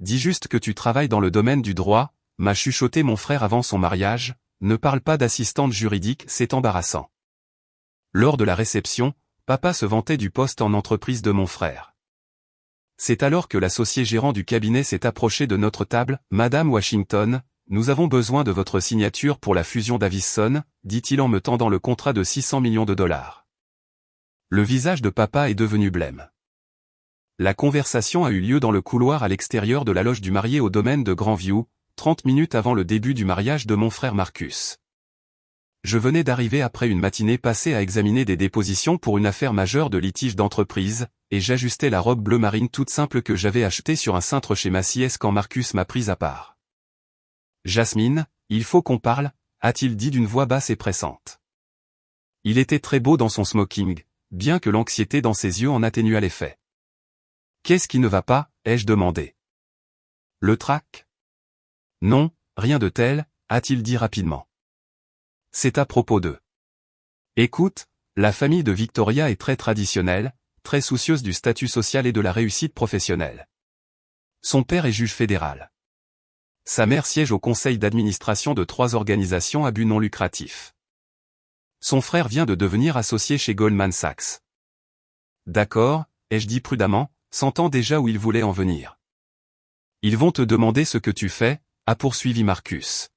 dis juste que tu travailles dans le domaine du droit, m'a chuchoté mon frère avant son mariage, ne parle pas d'assistante juridique, c'est embarrassant. Lors de la réception, papa se vantait du poste en entreprise de mon frère. C'est alors que l'associé gérant du cabinet s'est approché de notre table. Madame Washington, nous avons besoin de votre signature pour la fusion d'Avison, dit-il en me tendant le contrat de 600 millions de dollars. Le visage de papa est devenu blême. La conversation a eu lieu dans le couloir à l'extérieur de la loge du marié au domaine de Grandview, 30 minutes avant le début du mariage de mon frère Marcus. Je venais d'arriver après une matinée passée à examiner des dépositions pour une affaire majeure de litige d'entreprise, et j'ajustais la robe bleu marine toute simple que j'avais achetée sur un cintre chez Macy's quand Marcus m'a prise à part. « Jasmine, il faut qu'on parle », a-t-il dit d'une voix basse et pressante. Il était très beau dans son smoking, bien que l'anxiété dans ses yeux en atténuât l'effet. « Qu'est-ce qui ne va pas ?» ai-je demandé. « Le trac ? » ?»« Non, rien de tel, » a-t-il dit rapidement. C'est à propos de. Écoute, la famille de Victoria est très traditionnelle, très soucieuse du statut social et de la réussite professionnelle. Son père est juge fédéral. Sa mère siège au conseil d'administration de 3 organisations à but non lucratif. Son frère vient de devenir associé chez Goldman Sachs. D'accord, ai-je dit prudemment, sentant déjà où il voulait en venir. Ils vont te demander ce que tu fais, a poursuivi Marcus.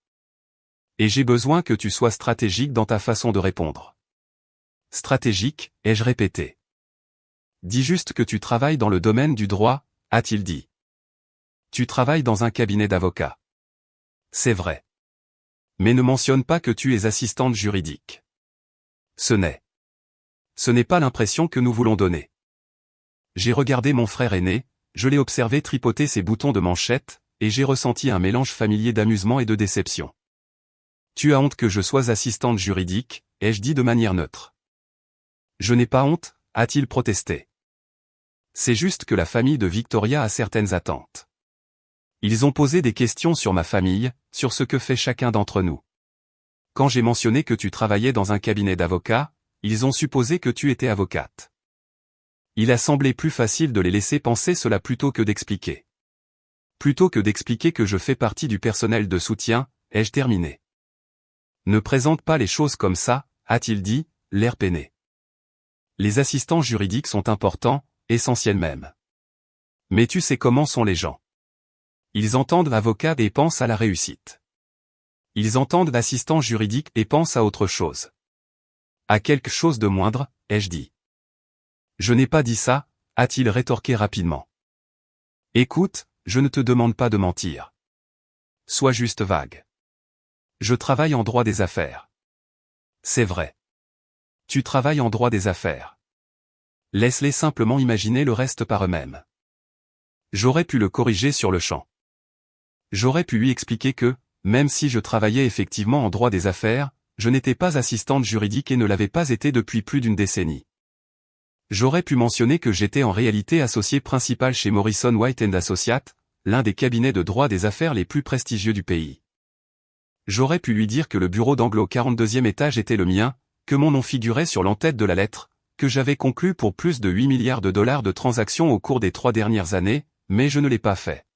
Et j'ai besoin que tu sois stratégique dans ta façon de répondre. Stratégique, ai-je répété. Dis juste que tu travailles dans le domaine du droit, a-t-il dit. Tu travailles dans un cabinet d'avocats. C'est vrai. Mais ne mentionne pas que tu es assistante juridique. Ce n'est pas l'impression que nous voulons donner. J'ai regardé mon frère aîné, je l'ai observé tripoter ses boutons de manchette, et j'ai ressenti un mélange familier d'amusement et de déception. Tu as honte que je sois assistante juridique, ai-je dit de manière neutre. Je n'ai pas honte, a-t-il protesté. C'est juste que la famille de Victoria a certaines attentes. Ils ont posé des questions sur ma famille, sur ce que fait chacun d'entre nous. Quand j'ai mentionné que tu travaillais dans un cabinet d'avocats, ils ont supposé que tu étais avocate. Il a semblé plus facile de les laisser penser cela plutôt que d'expliquer. Plutôt que d'expliquer que je fais partie du personnel de soutien, ai-je terminé. Ne présente pas les choses comme ça, a-t-il dit, l'air peiné. Les assistants juridiques sont importants, essentiels même. Mais tu sais comment sont les gens. Ils entendent avocat et pensent à la réussite. Ils entendent assistant juridique et pensent à autre chose. À quelque chose de moindre, ai-je dit. Je n'ai pas dit ça, a-t-il rétorqué rapidement. Écoute, je ne te demande pas de mentir. Sois juste vague. Je travaille en droit des affaires. C'est vrai. Tu travailles en droit des affaires. Laisse-les simplement imaginer le reste par eux-mêmes. J'aurais pu le corriger sur le champ. J'aurais pu lui expliquer que, même si je travaillais effectivement en droit des affaires, je n'étais pas assistante juridique et ne l'avais pas été depuis plus d'une décennie. J'aurais pu mentionner que j'étais en réalité associé principal chez Morrison White & Associates, l'un des cabinets de droit des affaires les plus prestigieux du pays. J'aurais pu lui dire que le bureau d'angle au 42e étage était le mien, que mon nom figurait sur l'entête de la lettre, que j'avais conclu pour plus de 8 milliards de dollars de transactions au cours des 3 dernières années, mais je ne l'ai pas fait.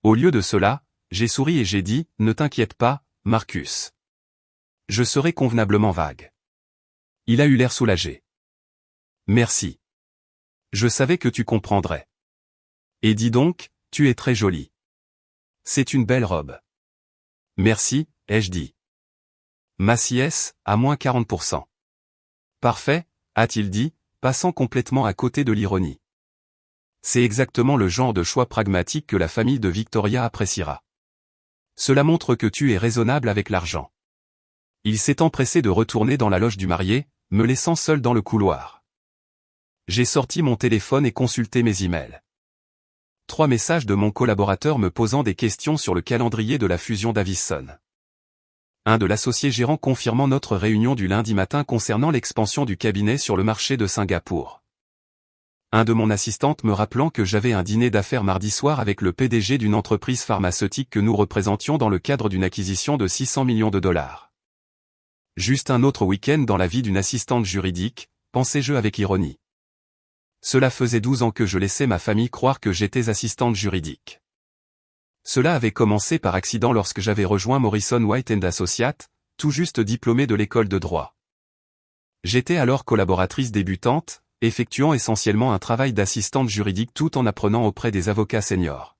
Au lieu de cela, j'ai souri et j'ai dit, ne t'inquiète pas, Marcus. Je serai convenablement vague. Il a eu l'air soulagé. Merci. Je savais que tu comprendrais. Et dis donc, tu es très jolie. C'est une belle robe. Merci, ai-je dit. Macy's, à moins 40%. Parfait, a-t-il dit, passant complètement à côté de l'ironie. C'est exactement le genre de choix pragmatique que la famille de Victoria appréciera. Cela montre que tu es raisonnable avec l'argent. Il s'est empressé de retourner dans la loge du marié, me laissant seul dans le couloir. J'ai sorti mon téléphone et consulté mes emails. 3 messages de mon collaborateur me posant des questions sur le calendrier de la fusion d'Avison. Un de l'associé gérant confirmant notre réunion du lundi matin concernant l'expansion du cabinet sur le marché de Singapour. Un de mon assistante me rappelant que j'avais un dîner d'affaires mardi soir avec le PDG d'une entreprise pharmaceutique que nous représentions dans le cadre d'une acquisition de 600 millions de dollars. Juste un autre week-end dans la vie d'une assistante juridique, pensais-je avec ironie. Cela faisait 12 ans que je laissais ma famille croire que j'étais assistante juridique. Cela avait commencé par accident lorsque j'avais rejoint Morrison White & Associates, tout juste diplômé de l'école de droit. J'étais alors collaboratrice débutante, effectuant essentiellement un travail d'assistante juridique tout en apprenant auprès des avocats seniors.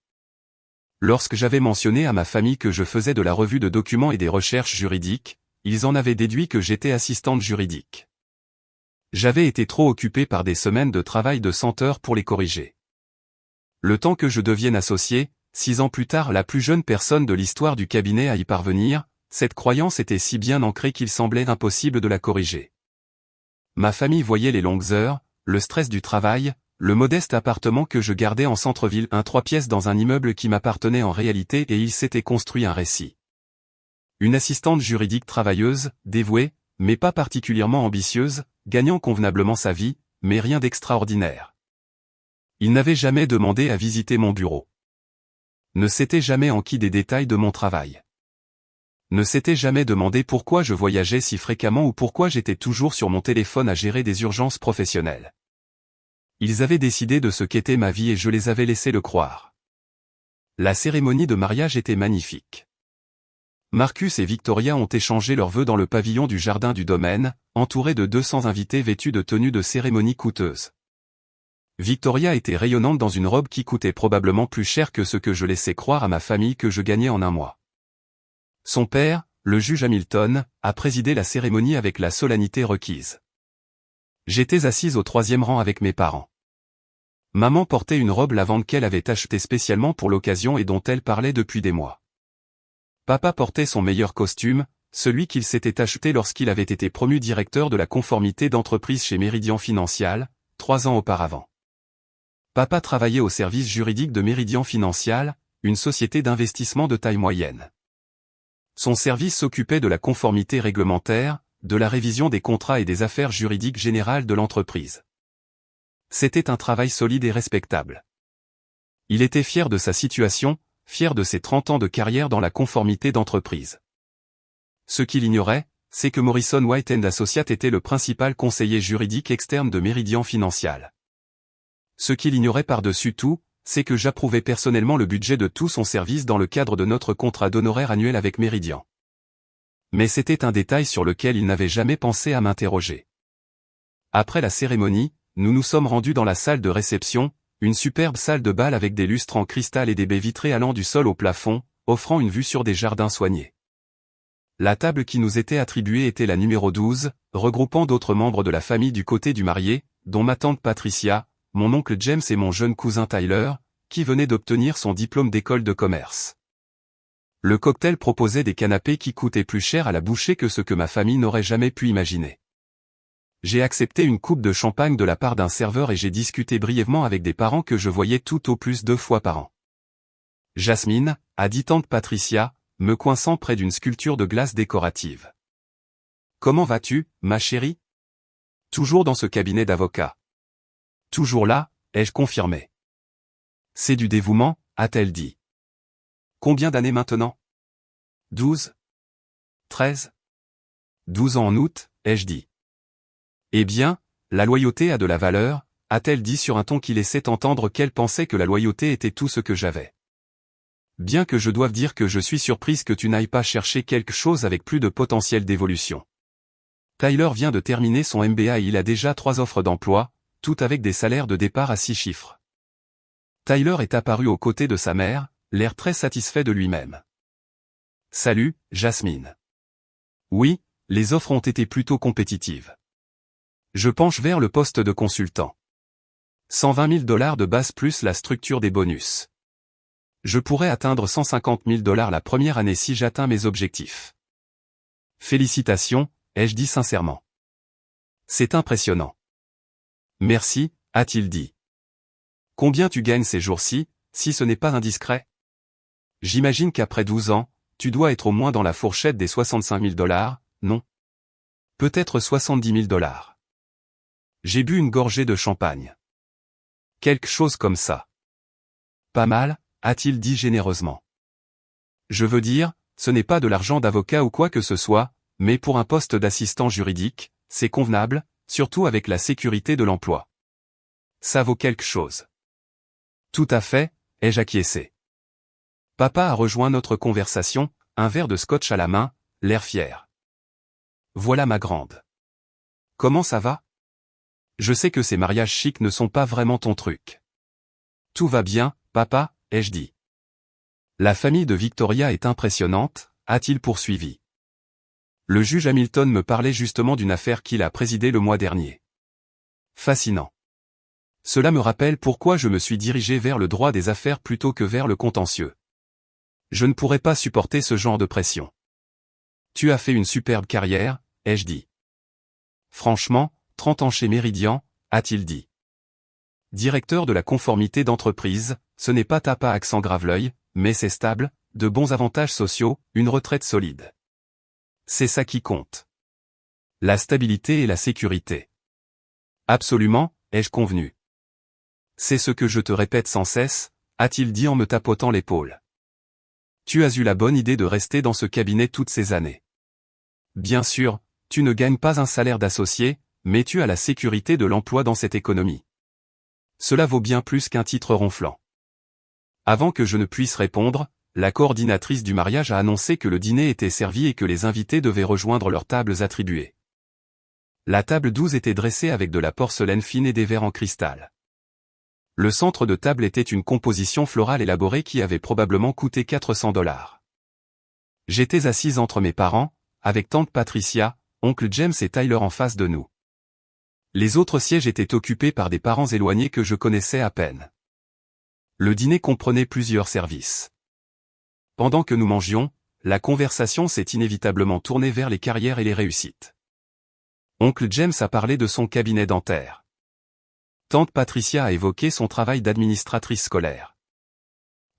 Lorsque j'avais mentionné à ma famille que je faisais de la revue de documents et des recherches juridiques, ils en avaient déduit que j'étais assistante juridique. J'avais été trop occupé par des semaines de travail de 100 heures pour les corriger. Le temps que je devienne associé, 6 ans plus tard la plus jeune personne de l'histoire du cabinet à y parvenir, cette croyance était si bien ancrée qu'il semblait impossible de la corriger. Ma famille voyait les longues heures, le stress du travail, le modeste appartement que je gardais en centre-ville, 3 pièces dans un immeuble qui m'appartenait en réalité, et ils s'étaient construit un récit. Une assistante juridique travailleuse, dévouée, mais pas particulièrement ambitieuse, gagnant convenablement sa vie, mais rien d'extraordinaire. Ils n'avaient jamais demandé à visiter mon bureau. Ne s'étaient jamais enquis des détails de mon travail. Ne s'était jamais demandé pourquoi je voyageais si fréquemment ou pourquoi j'étais toujours sur mon téléphone à gérer des urgences professionnelles. Ils avaient décidé de ce qu'était ma vie et je les avais laissés le croire. La cérémonie de mariage était magnifique. Marcus et Victoria ont échangé leurs vœux dans le pavillon du jardin du domaine, entourés de 200 invités vêtus de tenues de cérémonie coûteuses. Victoria était rayonnante dans une robe qui coûtait probablement plus cher que ce que je laissais croire à ma famille que je gagnais en un mois. Son père, le juge Hamilton, a présidé la cérémonie avec la solennité requise. J'étais assise au 3e rang avec mes parents. Maman portait une robe lavande qu'elle avait achetée spécialement pour l'occasion et dont elle parlait depuis des mois. Papa portait son meilleur costume, celui qu'il s'était acheté lorsqu'il avait été promu directeur de la conformité d'entreprise chez Meridian Financial, 3 ans auparavant. Papa travaillait au service juridique de Meridian Financial, une société d'investissement de taille moyenne. Son service s'occupait de la conformité réglementaire, de la révision des contrats et des affaires juridiques générales de l'entreprise. C'était un travail solide et respectable. Il était fier de sa situation, fier de ses 30 ans de carrière dans la conformité d'entreprise. Ce qu'il ignorait, c'est que Morrison White & Associates était le principal conseiller juridique externe de Meridian Financial. Ce qu'il ignorait par-dessus tout, c'est que j'approuvais personnellement le budget de tout son service dans le cadre de notre contrat d'honoraires annuel avec Meridian. Mais c'était un détail sur lequel il n'avait jamais pensé à m'interroger. Après la cérémonie, nous nous sommes rendus dans la salle de réception, une superbe salle de bal avec des lustres en cristal et des baies vitrées allant du sol au plafond, offrant une vue sur des jardins soignés. La table qui nous était attribuée était la numéro 12, regroupant d'autres membres de la famille du côté du marié, dont ma tante Patricia, mon oncle James et mon jeune cousin Tyler, qui venait d'obtenir son diplôme d'école de commerce. Le cocktail proposait des canapés qui coûtaient plus cher à la bouchée que ce que ma famille n'aurait jamais pu imaginer. J'ai accepté une coupe de champagne de la part d'un serveur et j'ai discuté brièvement avec des parents que je voyais tout au plus 2 fois par an. Jasmine, a dit tante Patricia, me coinçant près d'une sculpture de glace décorative. Comment vas-tu, ma chérie? Toujours dans ce cabinet d'avocat. Toujours là, ai-je confirmé. C'est du dévouement, a-t-elle dit. Combien d'années maintenant? 12? 13? 12 ans en août, ai-je dit. Eh bien, la loyauté a de la valeur, a-t-elle dit sur un ton qui laissait entendre qu'elle pensait que la loyauté était tout ce que j'avais. Bien que je doive dire que je suis surprise que tu n'ailles pas chercher quelque chose avec plus de potentiel d'évolution. Tyler vient de terminer son MBA et il a déjà 3 offres d'emploi, toutes avec des salaires de départ à 6 chiffres. Tyler est apparu aux côtés de sa mère, l'air très satisfait de lui-même. Salut, Jasmine. Oui, les offres ont été plutôt compétitives. Je penche vers le poste de consultant. 120 000 $ de base plus la structure des bonus. Je pourrais atteindre 150 000 $ la première année si j'atteins mes objectifs. Félicitations, ai-je dit sincèrement. C'est impressionnant. Merci, a-t-il dit. Combien tu gagnes ces jours-ci, si ce n'est pas indiscret? J'imagine qu'après 12 ans, tu dois être au moins dans la fourchette des 65 000 $, non? Peut-être 70 000 $. J'ai bu une gorgée de champagne. Quelque chose comme ça. Pas mal, a-t-il dit généreusement. Je veux dire, ce n'est pas de l'argent d'avocat ou quoi que ce soit, mais pour un poste d'assistant juridique, c'est convenable, surtout avec la sécurité de l'emploi. Ça vaut quelque chose. Tout à fait, ai-je acquiescé. Papa a rejoint notre conversation, un verre de scotch à la main, l'air fier. Voilà ma grande. Comment ça va? Je sais que ces mariages chics ne sont pas vraiment ton truc. Tout va bien, papa, ai-je dit. La famille de Victoria est impressionnante, a-t-il poursuivi. Le juge Hamilton me parlait justement d'une affaire qu'il a présidée le mois dernier. Fascinant. Cela me rappelle pourquoi je me suis dirigé vers le droit des affaires plutôt que vers le contentieux. Je ne pourrais pas supporter ce genre de pression. Tu as fait une superbe carrière, ai-je dit. Franchement, 30 ans chez Meridian, a-t-il dit. Directeur de la conformité d'entreprise, ce n'est pas tape à accent grave-l'œil, mais c'est stable, de bons avantages sociaux, une retraite solide. C'est ça qui compte. La stabilité et la sécurité. Absolument, ai-je convenu. C'est ce que je te répète sans cesse, a-t-il dit en me tapotant l'épaule. Tu as eu la bonne idée de rester dans ce cabinet toutes ces années. Bien sûr, tu ne gagnes pas un salaire d'associé, mais tu as la sécurité de l'emploi dans cette économie. Cela vaut bien plus qu'un titre ronflant. Avant que je ne puisse répondre, la coordinatrice du mariage a annoncé que le dîner était servi et que les invités devaient rejoindre leurs tables attribuées. La table 12 était dressée avec de la porcelaine fine et des verres en cristal. Le centre de table était une composition florale élaborée qui avait probablement coûté $400. J'étais assise entre mes parents, avec tante Patricia, oncle James et Tyler en face de nous. Les autres sièges étaient occupés par des parents éloignés que je connaissais à peine. Le dîner comprenait plusieurs services. Pendant que nous mangions, la conversation s'est inévitablement tournée vers les carrières et les réussites. Oncle James a parlé de son cabinet dentaire. Tante Patricia a évoqué son travail d'administratrice scolaire.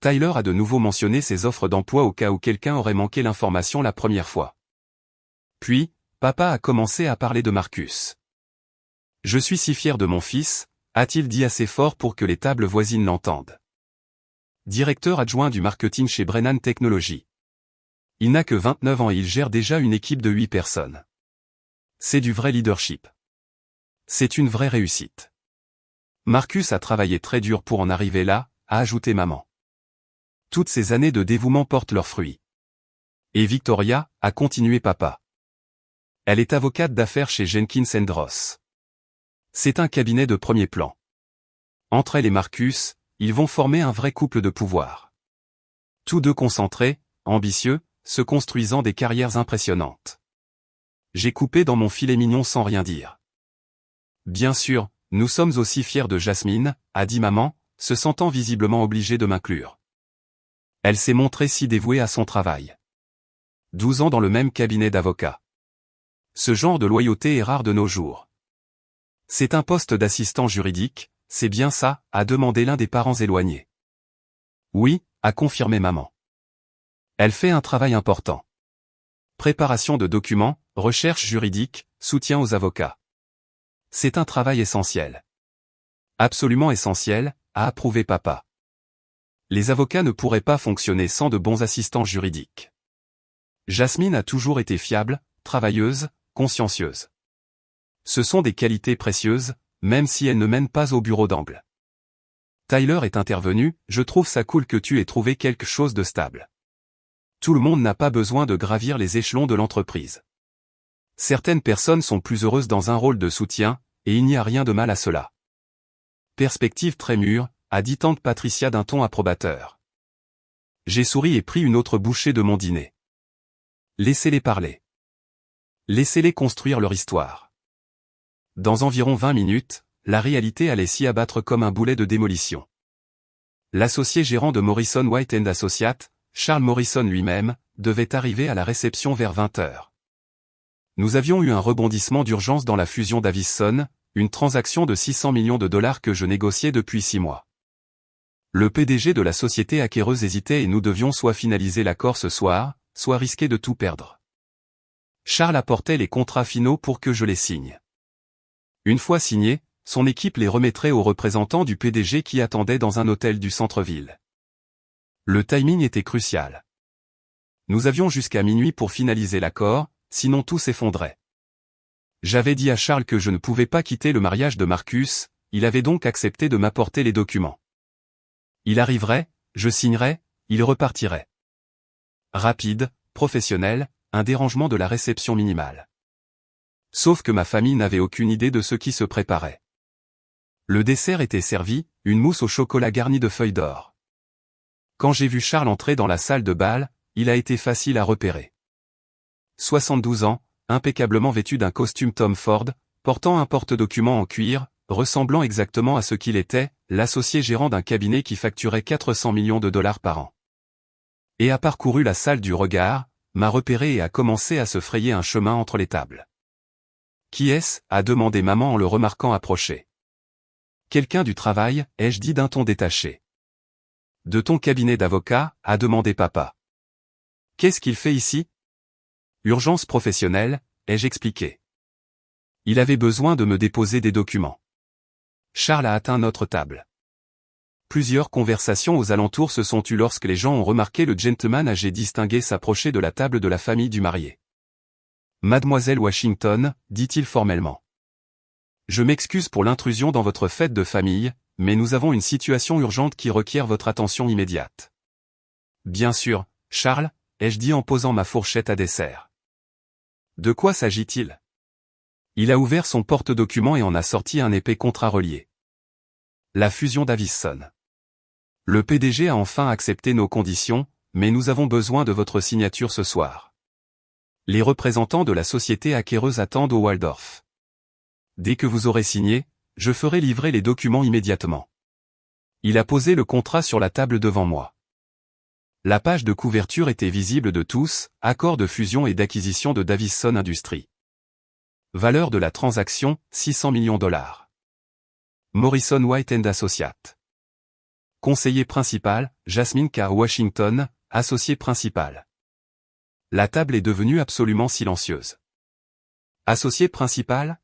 Tyler a de nouveau mentionné ses offres d'emploi au cas où quelqu'un aurait manqué l'information la première fois. Puis, papa a commencé à parler de Marcus. Je suis si fier de mon fils, a-t-il dit assez fort pour que les tables voisines l'entendent. Directeur adjoint du marketing chez Brennan Technologies. Il n'a que 29 ans et il gère déjà une équipe de 8 personnes. C'est du vrai leadership. C'est une vraie réussite. Marcus a travaillé très dur pour en arriver là, a ajouté maman. Toutes ces années de dévouement portent leurs fruits. Et Victoria, a continué papa. Elle est avocate d'affaires chez Jenkins & Ross. C'est un cabinet de premier plan. Entre elle et Marcus, ils vont former un vrai couple de pouvoir. Tous deux concentrés, ambitieux, se construisant des carrières impressionnantes. J'ai coupé dans mon filet mignon sans rien dire. Bien sûr, nous sommes aussi fiers de Jasmine, a dit maman, se sentant visiblement obligée de m'inclure. Elle s'est montrée si dévouée à son travail. 12 ans dans le même cabinet d'avocat. Ce genre de loyauté est rare de nos jours. C'est un poste d'assistant juridique, c'est bien ça, a demandé l'un des parents éloignés. Oui, a confirmé maman. Elle fait un travail important. Préparation de documents, recherche juridique, soutien aux avocats. C'est un travail essentiel. Absolument essentiel, a approuvé papa. Les avocats ne pourraient pas fonctionner sans de bons assistants juridiques. Jasmine a toujours été fiable, travailleuse, consciencieuse. Ce sont des qualités précieuses, même si elles ne mènent pas au bureau d'angle. Tyler est intervenu, je trouve ça cool que tu aies trouvé quelque chose de stable. Tout le monde n'a pas besoin de gravir les échelons de l'entreprise. Certaines personnes sont plus heureuses dans un rôle de soutien, et il n'y a rien de mal à cela. Perspective très mûre, a dit tante Patricia d'un ton approbateur. J'ai souri et pris une autre bouchée de mon dîner. Laissez-les parler. Laissez-les construire leur histoire. Dans environ 20 minutes, la réalité allait s'y abattre comme un boulet de démolition. L'associé gérant de Morrison White & Associates, Charles Morrison lui-même, devait arriver à la réception vers 20h. Nous avions eu un rebondissement d'urgence dans la fusion d'Avison, une transaction de $600 millions que je négociais depuis 6 mois. Le PDG de la société acquéreuse hésitait et nous devions soit finaliser l'accord ce soir, soit risquer de tout perdre. Charles apportait les contrats finaux pour que je les signe. Une fois signés, son équipe les remettrait aux représentants du PDG qui attendait dans un hôtel du centre-ville. Le timing était crucial. Nous avions jusqu'à minuit pour finaliser l'accord, sinon tout s'effondrait. J'avais dit à Charles que je ne pouvais pas quitter le mariage de Marcus, il avait donc accepté de m'apporter les documents. Il arriverait, je signerais, il repartirait. Rapide, professionnel, un dérangement de la réception minimale. Sauf que ma famille n'avait aucune idée de ce qui se préparait. Le dessert était servi, une mousse au chocolat garnie de feuilles d'or. Quand j'ai vu Charles entrer dans la salle de bal, il a été facile à repérer. 72 ans, impeccablement vêtu d'un costume Tom Ford, portant un porte-documents en cuir, ressemblant exactement à ce qu'il était, l'associé gérant d'un cabinet qui facturait 400 millions de dollars par an. Et a parcouru la salle du regard, m'a repéré et a commencé à se frayer un chemin entre les tables. « Qui est-ce » a demandé maman en le remarquant approcher. « Quelqu'un du travail » ai-je dit d'un ton détaché. « De ton cabinet d'avocat » a demandé papa. « Qu'est-ce qu'il fait ici ?»« Urgence professionnelle » ai-je expliqué. Il avait besoin de me déposer des documents. Charles a atteint notre table. Plusieurs conversations aux alentours se sont tues lorsque les gens ont remarqué le gentleman âgé distingué s'approcher de la table de la famille du marié. « Mademoiselle Washington » dit-il formellement. « Je m'excuse pour l'intrusion dans votre fête de famille, mais nous avons une situation urgente qui requiert votre attention immédiate. »« Bien sûr, Charles » ai-je dit en posant ma fourchette à dessert. « De quoi s'agit-il » Il a ouvert son porte-documents et en a sorti un épais contrat relié. La fusion d'Avison. Le PDG a enfin accepté nos conditions, mais nous avons besoin de votre signature ce soir. Les représentants de la société acquéreuse attendent au Waldorf. Dès que vous aurez signé, je ferai livrer les documents immédiatement. Il a posé le contrat sur la table devant moi. La page de couverture était visible de tous, accord de fusion et d'acquisition de Davison Industries. Valeur de la transaction, 600 millions $. Morrison White & Associates. Conseiller principal, Jasmine K. Washington, associé principal. La table est devenue absolument silencieuse. Associé principal ?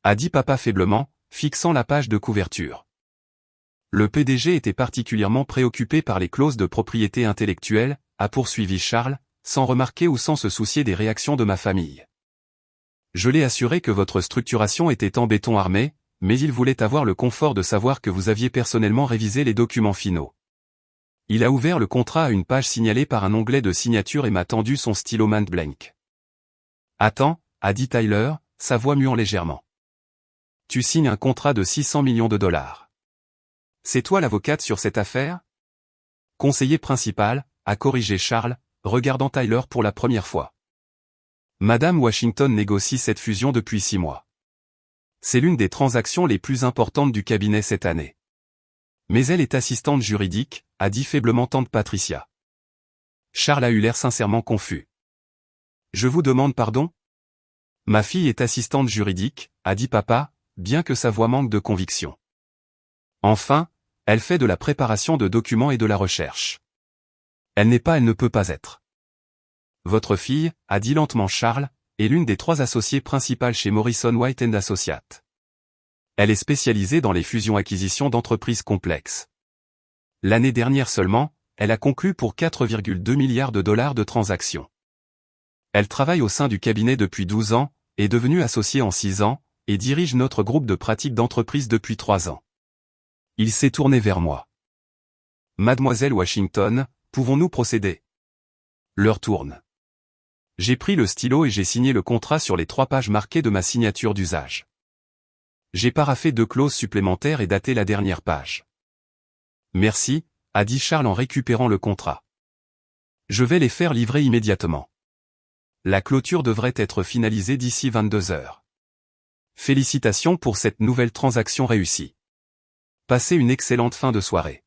A dit papa faiblement, fixant la page de couverture. Le PDG était particulièrement préoccupé par les clauses de propriété intellectuelle, a poursuivi Charles, sans remarquer ou sans se soucier des réactions de ma famille. Je l'ai assuré que votre structuration était en béton armé, mais il voulait avoir le confort de savoir que vous aviez personnellement révisé les documents finaux. Il a ouvert le contrat à une page signalée par un onglet de signature et m'a tendu son stylo main blank. « Attends » a dit Tyler, sa voix muant légèrement. « Tu signes un contrat de 600 millions de $. C'est toi l'avocate sur cette affaire ?» Conseiller principal, a corrigé Charles, regardant Tyler pour la première fois. Madame Washington négocie cette fusion depuis 6 mois. C'est l'une des transactions les plus importantes du cabinet cette année. Mais elle est assistante juridique, a dit faiblement tante Patricia. Charles a eu l'air sincèrement confus. Je vous demande pardon ? Ma fille est assistante juridique, a dit papa, bien que sa voix manque de conviction. Enfin, elle fait de la préparation de documents et de la recherche. Elle n'est pas, elle ne peut pas être. Votre fille, a dit lentement Charles, est l'une des 3 associées principales chez Morrison White & Associates. Elle est spécialisée dans les fusions-acquisitions d'entreprises complexes. L'année dernière seulement, elle a conclu pour 4,2 milliards de dollars de transactions. Elle travaille au sein du cabinet depuis 12 ans, est devenue associée en 6 ans, et dirige notre groupe de pratique d'entreprise depuis 3 ans. Il s'est tourné vers moi. Mademoiselle Washington, pouvons-nous procéder ? L'heure tourne. J'ai pris le stylo et j'ai signé le contrat sur les 3 pages marquées de ma signature d'usage. J'ai paraphé 2 clauses supplémentaires et daté la dernière page. Merci, a dit Charles en récupérant le contrat. Je vais les faire livrer immédiatement. La clôture devrait être finalisée d'ici 22 heures. Félicitations pour cette nouvelle transaction réussie. Passez une excellente fin de soirée.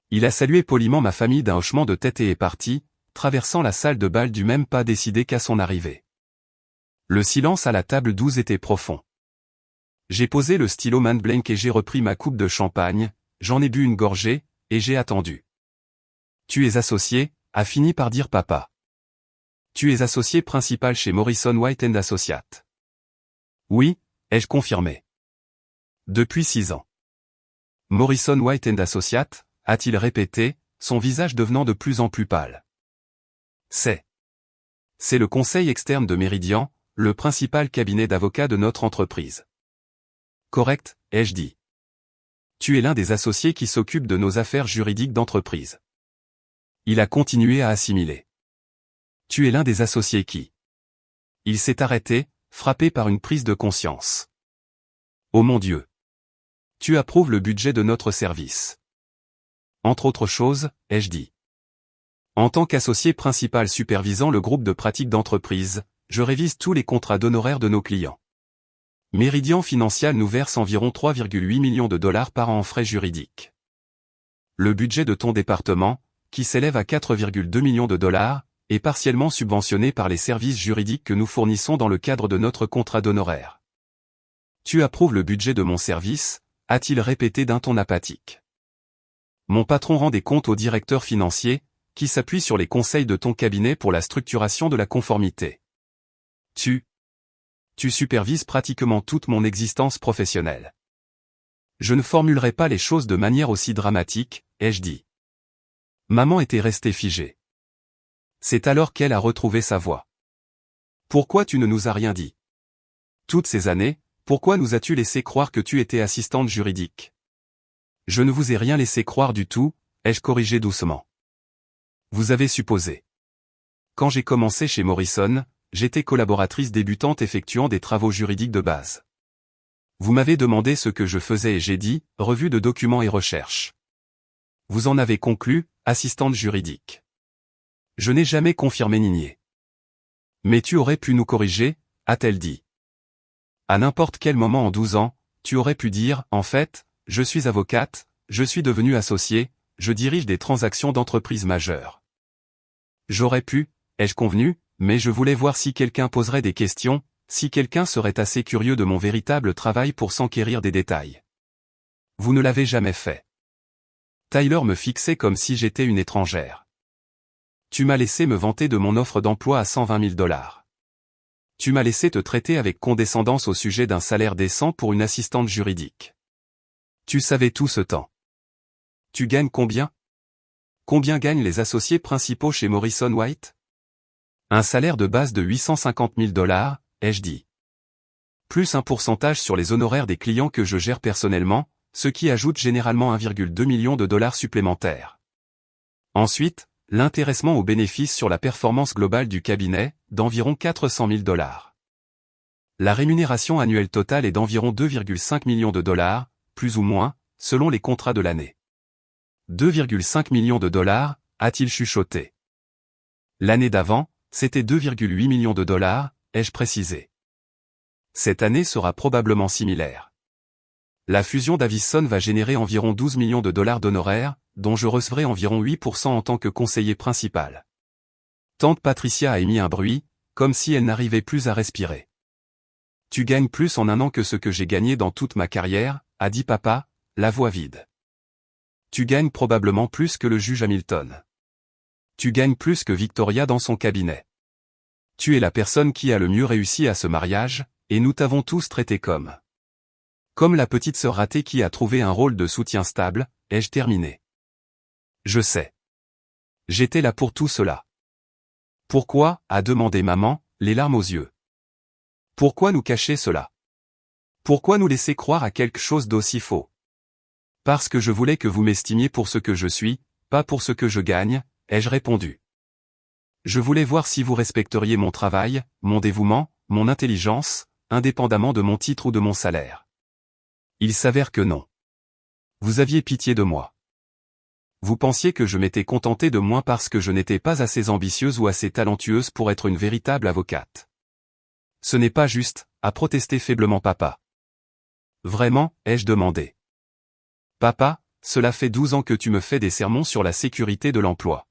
Il a salué poliment ma famille d'un hochement de tête et est parti, traversant la salle de bal du même pas décidé qu'à son arrivée. Le silence à la table 12 était profond. J'ai posé le stylo main blank et j'ai repris ma coupe de champagne, j'en ai bu une gorgée, et j'ai attendu. Tu es associé, a fini par dire papa. Tu es associé principal chez Morrison White & Associates. Oui, ai-je confirmé. Depuis 6 ans. Morrison White & Associates, a-t-il répété, son visage devenant de plus en plus pâle. C'est le conseil externe de Meridian, le principal cabinet d'avocats de notre entreprise. Correct, ai-je dit. Tu es l'un des associés qui s'occupent de nos affaires juridiques d'entreprise. Il a continué à assimiler. Tu es l'un des associés qui. Il s'est arrêté, frappé par une prise de conscience. Oh mon Dieu! Tu approuves le budget de notre service. Entre autres choses, ai-je dit. En tant qu'associé principal supervisant le groupe de pratique d'entreprise, je révise tous les contrats d'honoraires de nos clients. Meridian Financial nous verse environ 3,8 millions de dollars par an en frais juridiques. Le budget de ton département, qui s'élève à 4,2 millions de dollars, est partiellement subventionné par les services juridiques que nous fournissons dans le cadre de notre contrat d'honoraires. Tu approuves le budget de mon service, a-t-il répété d'un ton apathique. Mon patron rend des comptes au directeur financier, qui s'appuie sur les conseils de ton cabinet pour la structuration de la conformité. Tu supervises pratiquement toute mon existence professionnelle. Je ne formulerai pas les choses de manière aussi dramatique, ai-je dit. Maman était restée figée. C'est alors qu'elle a retrouvé sa voix. Pourquoi tu ne nous as rien dit? Toutes ces années, pourquoi nous as-tu laissé croire que tu étais assistante juridique? Je ne vous ai rien laissé croire du tout, ai-je corrigé doucement. Vous avez supposé. Quand j'ai commencé chez Morrison, j'étais collaboratrice débutante effectuant des travaux juridiques de base. Vous m'avez demandé ce que je faisais et j'ai dit, revue de documents et recherches. Vous en avez conclu, assistante juridique. Je n'ai jamais confirmé ni nié. Mais tu aurais pu nous corriger, a-t-elle dit. À n'importe quel moment en 12 ans, tu aurais pu dire, en fait, je suis avocate, je suis devenue associée, je dirige des transactions d'entreprises majeures. J'aurais pu, ai-je convenu, mais je voulais voir si quelqu'un poserait des questions, si quelqu'un serait assez curieux de mon véritable travail pour s'enquérir des détails. Vous ne l'avez jamais fait. Tyler me fixait comme si j'étais une étrangère. Tu m'as laissé me vanter de mon offre d'emploi à 120 000 dollars. Tu m'as laissé te traiter avec condescendance au sujet d'un salaire décent pour une assistante juridique. Tu savais tout ce temps. Tu gagnes combien? Combien gagnent les associés principaux chez Morrison White? Un salaire de base de 850 000 dollars, ai-je dit. Plus un pourcentage sur les honoraires des clients que je gère personnellement, ce qui ajoute généralement 1,2 million de dollars supplémentaires. Ensuite, l'intéressement aux bénéfices sur la performance globale du cabinet, d'environ 400 000 dollars. La rémunération annuelle totale est d'environ 2,5 millions de dollars, plus ou moins, selon les contrats de l'année. 2,5 millions de dollars, a-t-il chuchoté. L'année d'avant, c'était 2,8 millions de dollars, ai-je précisé. Cette année sera probablement similaire. La fusion d'Avison va générer environ 12 millions de dollars d'honoraires, dont je recevrai environ 8% en tant que conseiller principal. Tante Patricia a émis un bruit, comme si elle n'arrivait plus à respirer. Tu gagnes plus en un an que ce que j'ai gagné dans toute ma carrière, a dit papa, la voix vide. Tu gagnes probablement plus que le juge Hamilton. Tu gagnes plus que Victoria dans son cabinet. Tu es la personne qui a le mieux réussi à ce mariage, et nous t'avons tous traité comme la petite sœur ratée qui a trouvé un rôle de soutien stable, ai-je terminé. Je sais. J'étais là pour tout cela. Pourquoi, a demandé maman, les larmes aux yeux. Pourquoi nous cacher cela? Pourquoi nous laisser croire à quelque chose d'aussi faux? Parce que je voulais que vous m'estimiez pour ce que je suis, pas pour ce que je gagne, ai-je répondu. Je voulais voir si vous respecteriez mon travail, mon dévouement, mon intelligence, indépendamment de mon titre ou de mon salaire. Il s'avère que non. Vous aviez pitié de moi. Vous pensiez que je m'étais contenté de moi parce que je n'étais pas assez ambitieuse ou assez talentueuse pour être une véritable avocate. Ce n'est pas juste, a protesté faiblement papa. Vraiment, ai-je demandé. Papa, cela fait 12 ans que tu me fais des sermons sur la sécurité de l'emploi.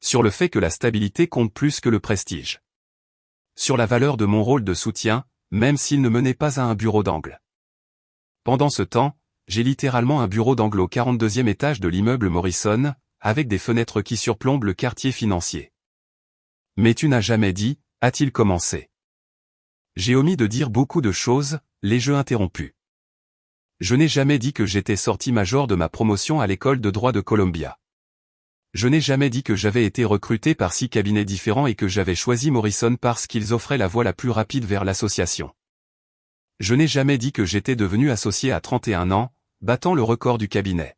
Sur le fait que la stabilité compte plus que le prestige. Sur la valeur de mon rôle de soutien, même s'il ne menait pas à un bureau d'angle. Pendant ce temps, j'ai littéralement un bureau d'angle au 42e étage de l'immeuble Morrison, avec des fenêtres qui surplombent le quartier financier. Mais tu n'as jamais dit, a-t-il commencé. J'ai omis de dire beaucoup de choses, les jeux interrompus. Je n'ai jamais dit que j'étais sorti major de ma promotion à l'école de droit de Columbia. Je n'ai jamais dit que j'avais été recruté par 6 cabinets différents et que j'avais choisi Morrison parce qu'ils offraient la voie la plus rapide vers l'association. Je n'ai jamais dit que j'étais devenu associé à 31 ans, battant le record du cabinet.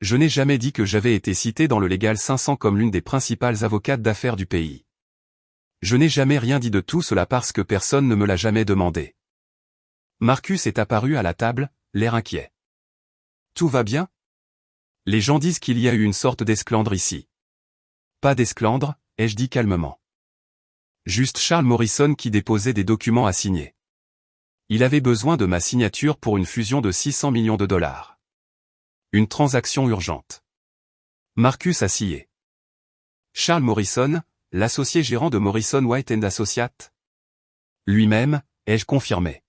Je n'ai jamais dit que j'avais été cité dans le Légal 500 comme l'une des principales avocates d'affaires du pays. Je n'ai jamais rien dit de tout cela parce que personne ne me l'a jamais demandé. Marcus est apparu à la table, l'air inquiet. Tout va bien? Les gens disent qu'il y a eu une sorte d'esclandre ici. Pas d'esclandre, ai-je dit calmement. Juste Charles Morrison qui déposait des documents à signer. Il avait besoin de ma signature pour une fusion de 600 millions de dollars. Une transaction urgente. Marcus a scié. Charles Morrison, l'associé gérant de Morrison White & Associates? Lui-même, ai-je confirmé.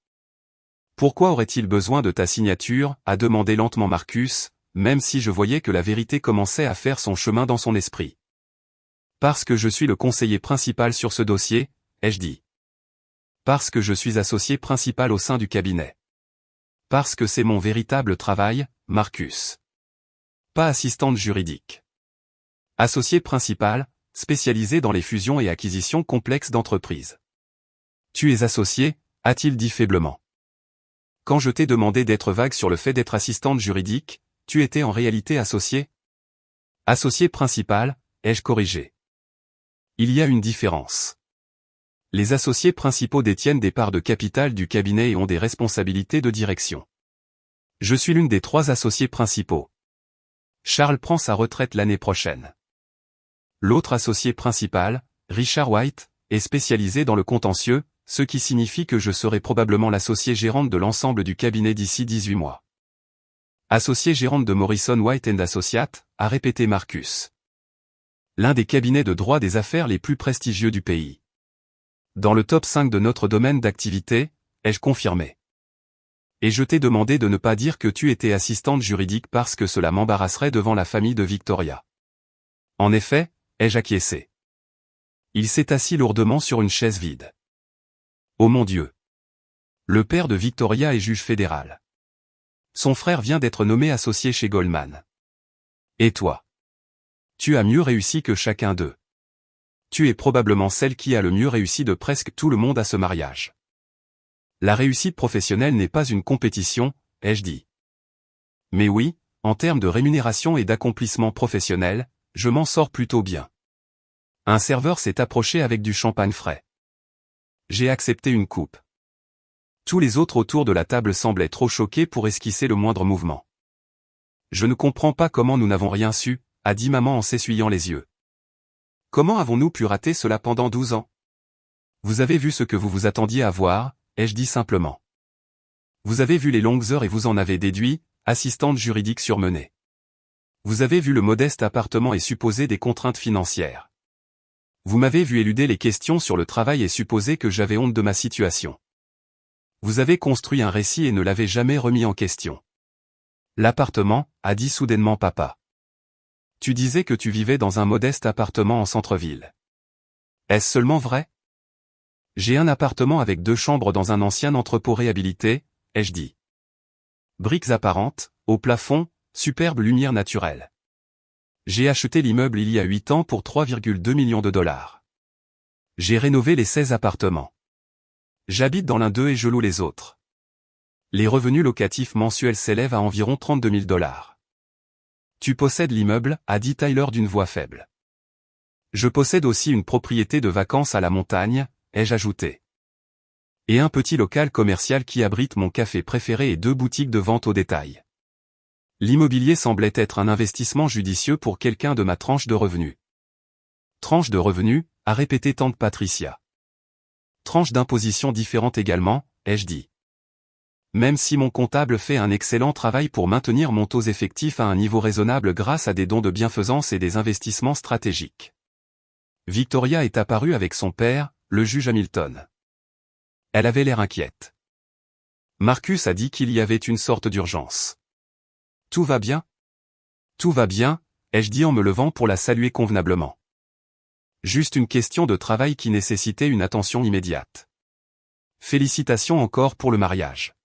Pourquoi aurait-il besoin de ta signature, a demandé lentement Marcus, même si je voyais que la vérité commençait à faire son chemin dans son esprit. Parce que je suis le conseiller principal sur ce dossier, ai-je dit. Parce que je suis associé principal au sein du cabinet. Parce que c'est mon véritable travail, Marcus. Pas assistante juridique. Associé principal, spécialisé dans les fusions et acquisitions complexes d'entreprises. Tu es associé, a-t-il dit faiblement. Quand je t'ai demandé d'être vague sur le fait d'être assistante juridique, tu étais en réalité associé? Associé principal, ai-je corrigé. Il y a une différence. Les associés principaux détiennent des parts de capital du cabinet et ont des responsabilités de direction. Je suis l'une des 3 associés principaux. Charles prend sa retraite l'année prochaine. L'autre associé principal, Richard White, est spécialisé dans le contentieux, ce qui signifie que je serai probablement l'associé gérante de l'ensemble du cabinet d'ici 18 mois. Associé gérante de Morrison White & Associates, a répété Marcus. L'un des cabinets de droit des affaires les plus prestigieux du pays. Dans le top 5 de notre domaine d'activité, ai-je confirmé. Et je t'ai demandé de ne pas dire que tu étais assistante juridique parce que cela m'embarrasserait devant la famille de Victoria. En effet, ai-je acquiescé. Il s'est assis lourdement sur une chaise vide. Oh mon Dieu. Le père de Victoria est juge fédéral. Son frère vient d'être nommé associé chez Goldman. Et toi? Tu as mieux réussi que chacun d'eux. Tu es probablement celle qui a le mieux réussi de presque tout le monde à ce mariage. La réussite professionnelle n'est pas une compétition, ai-je dit. Mais oui, en termes de rémunération et d'accomplissement professionnel, je m'en sors plutôt bien. Un serveur s'est approché avec du champagne frais. J'ai accepté une coupe. Tous les autres autour de la table semblaient trop choqués pour esquisser le moindre mouvement. Je ne comprends pas comment nous n'avons rien su, a dit maman en s'essuyant les yeux. Comment avons-nous pu rater cela pendant 12 ans? Vous avez vu ce que vous vous attendiez à voir, ai-je dit simplement. Vous avez vu les longues heures et vous en avez déduit, assistante juridique surmenée. Vous avez vu le modeste appartement et supposé des contraintes financières. Vous m'avez vu éluder les questions sur le travail et supposer que j'avais honte de ma situation. Vous avez construit un récit et ne l'avez jamais remis en question. L'appartement, a dit soudainement papa. Tu disais que tu vivais dans un modeste appartement en centre-ville. Est-ce seulement vrai? J'ai un appartement avec 2 chambres dans un ancien entrepôt réhabilité, ai-je dit. Briques apparentes, au plafond, superbe lumière naturelle. J'ai acheté l'immeuble il y a 8 ans pour 3,2 millions de dollars. J'ai rénové les 16 appartements. J'habite dans l'un d'eux et je loue les autres. Les revenus locatifs mensuels s'élèvent à environ 32 000 dollars. Tu possèdes l'immeuble, a dit Tyler d'une voix faible. Je possède aussi une propriété de vacances à la montagne, ai-je ajouté. Et un petit local commercial qui abrite mon café préféré et 2 boutiques de vente au détail. L'immobilier semblait être un investissement judicieux pour quelqu'un de ma tranche de revenus. Tranche de revenus, a répété tante Patricia. Tranche d'imposition différente également, ai-je dit. Même si mon comptable fait un excellent travail pour maintenir mon taux effectif à un niveau raisonnable grâce à des dons de bienfaisance et des investissements stratégiques. Victoria est apparue avec son père, le juge Hamilton. Elle avait l'air inquiète. Marcus a dit qu'il y avait une sorte d'urgence. Tout va bien? Tout va bien, ai-je dit en me levant pour la saluer convenablement. Juste une question de travail qui nécessitait une attention immédiate. Félicitations encore pour le mariage.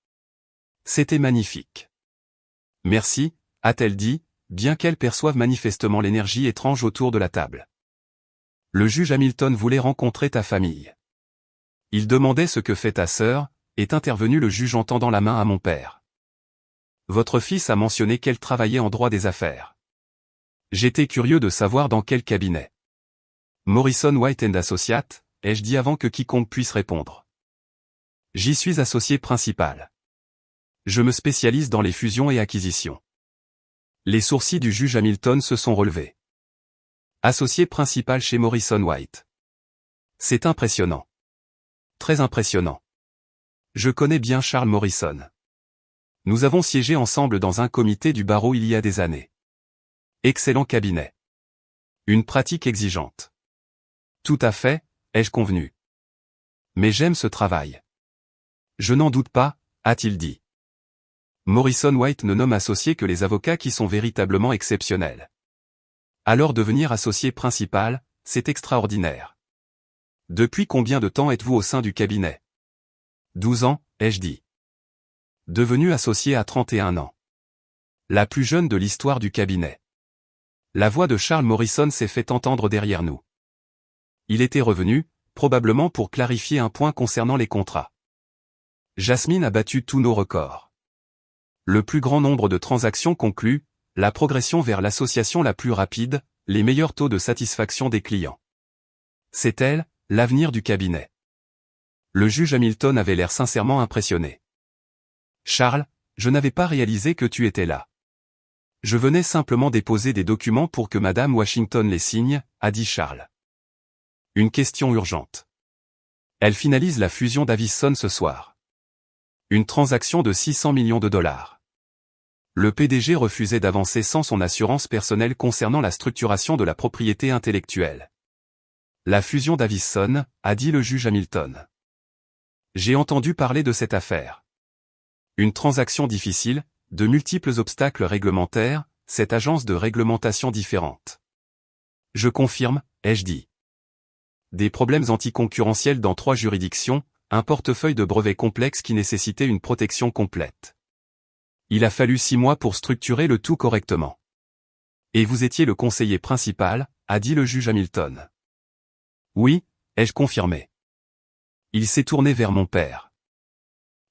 C'était magnifique. Merci, a-t-elle dit, bien qu'elle perçoive manifestement l'énergie étrange autour de la table. Le juge Hamilton voulait rencontrer ta famille. Il demandait ce que fait ta sœur, est intervenu le juge en tendant la main à mon père. Votre fils a mentionné qu'elle travaillait en droit des affaires. J'étais curieux de savoir dans quel cabinet. Morrison White & Associates, ai-je dit avant que quiconque puisse répondre. J'y suis associé principal. Je me spécialise dans les fusions et acquisitions. Les sourcils du juge Hamilton se sont relevés. Associé principal chez Morrison White. C'est impressionnant. Très impressionnant. Je connais bien Charles Morrison. Nous avons siégé ensemble dans un comité du barreau il y a des années. Excellent cabinet. Une pratique exigeante. Tout à fait, ai-je convenu. Mais j'aime ce travail. Je n'en doute pas, a-t-il dit. Morrison White ne nomme associé que les avocats qui sont véritablement exceptionnels. Alors devenir associé principal, c'est extraordinaire. Depuis combien de temps êtes-vous au sein du cabinet? 12 ans, ai-je dit. Devenu associé à 31 ans. La plus jeune de l'histoire du cabinet. La voix de Charles Morrison s'est fait entendre derrière nous. Il était revenu, probablement pour clarifier un point concernant les contrats. Jasmine a battu tous nos records. Le plus grand nombre de transactions conclues, la progression vers l'association la plus rapide, les meilleurs taux de satisfaction des clients. C'est elle, l'avenir du cabinet. Le juge Hamilton avait l'air sincèrement impressionné. Charles, je n'avais pas réalisé que tu étais là. Je venais simplement déposer des documents pour que Madame Washington les signe, a dit Charles. Une question urgente. Elle finalise la fusion d'Avison ce soir. Une transaction de 600 millions de dollars. Le PDG refusait d'avancer sans son assurance personnelle concernant la structuration de la propriété intellectuelle. La fusion d'Avison, a dit le juge Hamilton. J'ai entendu parler de cette affaire. Une transaction difficile, de multiples obstacles réglementaires, cette agence de réglementation différente. Je confirme, ai-je dit. Des problèmes anticoncurrentiels dans 3 juridictions, un portefeuille de brevets complexe qui nécessitait une protection complète. Il a fallu 6 mois pour structurer le tout correctement. Et vous étiez le conseiller principal, a dit le juge Hamilton. Oui, ai-je confirmé. Il s'est tourné vers mon père.